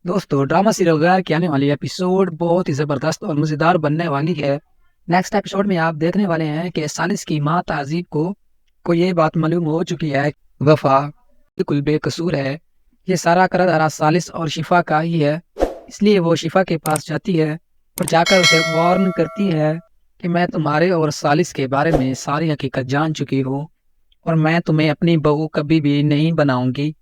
दोस्तों drama serial गैर की आने वाली एपिसोड बहुत ही जबरदस्त और मजेदार बनने वाली है। नेक्स्ट एपिसोड में आप देखने वाले हैं कि सालिस की माँ ताजीब को ये बात मालूम हो चुकी है कि वफा बिल्कुल बेकसूर है। ये सारा करद हरा सालिस और शिफा का ही है। इसलिए वो शिफा के पास जाती है और जाकर उसे वार्न करती है कि मैं तुम्हारे और सालिस के बारे में सारी हकीकत जान चुकी हूँ और मैं तुम्हें अपनी बहू कभी भी नहीं बनाऊंगी।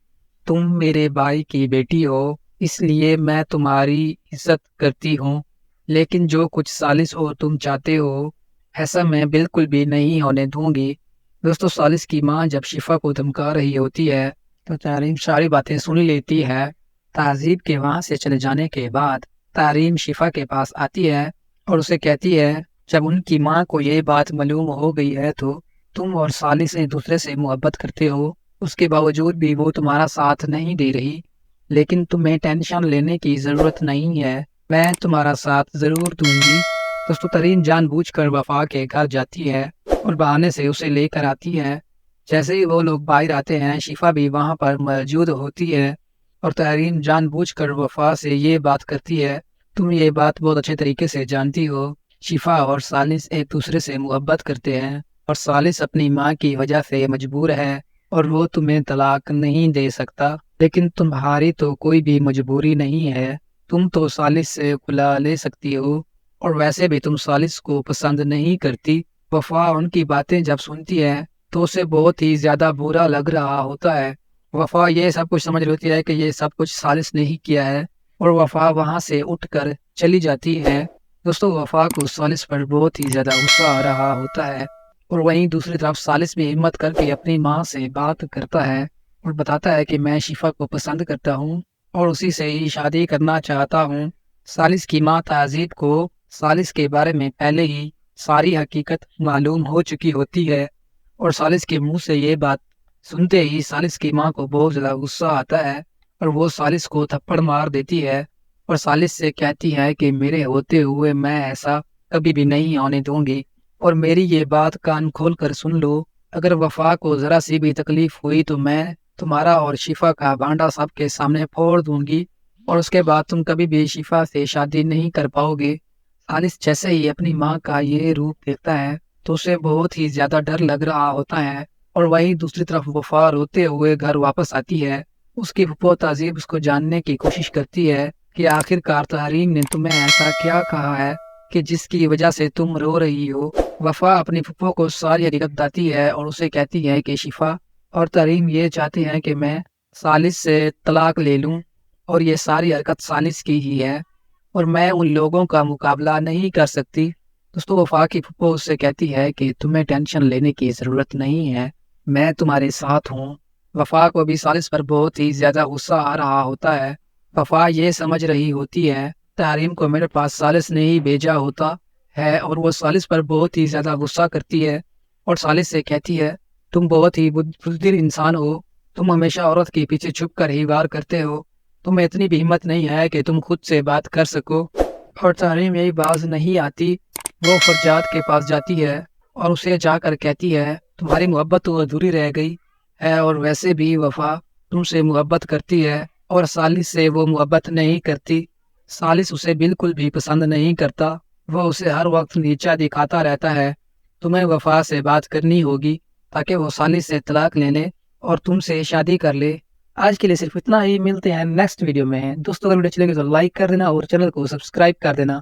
तुम मेरे भाई की बेटी हो, इसलिए मैं तुम्हारी इज्जत करती हूँ, लेकिन जो कुछ सालिस और तुम चाहते हो ऐसा मैं बिल्कुल भी नहीं होने दूंगी। दोस्तों सालिस की माँ जब शिफा को धमका रही होती है तो तारीम सारी बातें सुन लेती है। ताजीब के वहां से चले जाने के बाद तारीम शिफा के पास आती है और उसे कहती है जब उनकी माँ को ये बात मालूम हो गई है तो तुम और सालिस एक दूसरे से मोहब्बत करते हो, उसके बावजूद भी वो तुम्हारा साथ नहीं दे रही। लेकिन तुम्हें टेंशन लेने की जरूरत नहीं है, मैं तुम्हारा साथ जरूर दूंगी। दोस्तों तरीन जानबूझकर वफा के घर जाती है और बहाने से उसे लेकर आती है। जैसे ही वो लोग बाहर आते हैं शिफा भी वहां पर मौजूद होती है और तरीन जानबूझकर वफा से ये बात करती है। तुम ये बात बहुत अच्छे तरीके से जानती हो, शिफा और सालिस एक दूसरे से मोहब्बत करते हैं और सालिस अपनी माँ की वजह से मजबूर है और वो तुम्हें तलाक नहीं दे सकता। लेकिन तुम्हारी तो कोई भी मजबूरी नहीं है, तुम तो सालिस से खुला ले सकती हो और वैसे भी तुम सालिस को पसंद नहीं करती। वफा उनकी बातें जब सुनती है तो उसे बहुत ही ज्यादा बुरा लग रहा होता है। वफा ये सब कुछ समझ लेती है कि ये सब कुछ सालिस ने ही किया है और वफा वहां से उठकर चली जाती है। दोस्तों वफा को सालिस पर बहुत ही ज्यादा गुस्सा आ रहा होता है और वहीं दूसरी तरफ सालिस भी हिम्मत करके अपनी माँ से बात करता है और बताता है कि मैं शिफा को पसंद करता हूँ और उसी से ही शादी करना चाहता हूँ। सालिस की माँ ताजीब को सालिस के बारे में पहले ही सारी हकीकत मालूम हो चुकी होती है और सालिस के मुंह से ये बात सुनते ही सालिस की माँ को बहुत ज़्यादा गुस्सा आता है और वो सालिस को थप्पड़ मार देती है और सालिस से कहती है कि मेरे होते हुए मैं ऐसा कभी भी नहीं होने दूंगी और मेरी ये बात कान खोल कर सुन लो, अगर वफा को जरा सी भी तकलीफ हुई तो मैं तुम्हारा और शिफा का भांडा सबके सामने फोड़ दूंगी और उसके बाद तुम कभी भी शिफा से शादी नहीं कर पाओगे। सालिस जैसे ही अपनी माँ का ये रूप देखता है तो उसे बहुत ही ज्यादा डर लग रहा होता है और वहीं दूसरी तरफ वफा रोते हुए घर वापस आती है। उसकी फुफो ताजीब उसको जानने की कोशिश करती है कि आखिरकार तहरीन ने तुम्हें ऐसा क्या कहा है कि जिसकी वजह से तुम रो रही हो। वफा अपनी फुफो को सारी हकीकत बताती है और उसे कहती है कि शिफा और तरीम ये चाहते हैं कि मैं सालिस से तलाक ले लूं और ये सारी हरकत सालिस की ही है और मैं उन लोगों का मुकाबला नहीं कर सकती। दोस्तों वफा की फुफो उससे कहती है कि तुम्हें टेंशन लेने की ज़रूरत नहीं है, मैं तुम्हारे साथ हूँ। वफा को भी सालिस पर बहुत ही ज़्यादा गुस्सा आ रहा होता है। वफा ये समझ रही होती है तहरीम को मेरे पास सालिस ने ही भेजा होता है और वो सालिस पर बहुत ही ज़्यादा गुस्सा करती है और सालिस से कहती है तुम बहुत ही बुज़दिल इंसान हो, तुम हमेशा औरत के पीछे छुप कर ही वार करते हो, तुम्हें इतनी भी हिम्मत नहीं है कि तुम खुद से बात कर सको। और तहरीम यही बाज नहीं आती, वो फरजाद के पास जाती है और उसे जाकर कहती है तुम्हारी मोहब्बत तो अधूरी रह गई है और वैसे भी वफा तुमसे मोहब्बत करती है और सालिस से वो मोहब्बत नहीं करती। सालिस उसे बिल्कुल भी पसंद नहीं करता, वह उसे हर वक्त नीचा दिखाता रहता है। तुम्हें वफा से बात करनी होगी ताकि वो सालिस से तलाक ले ले और तुमसे शादी कर ले। आज के लिए सिर्फ इतना ही, मिलते हैं नेक्स्ट वीडियो में। दोस्तों अगर वीडियो अच्छी लगे तो लाइक कर देना और चैनल को सब्सक्राइब कर देना।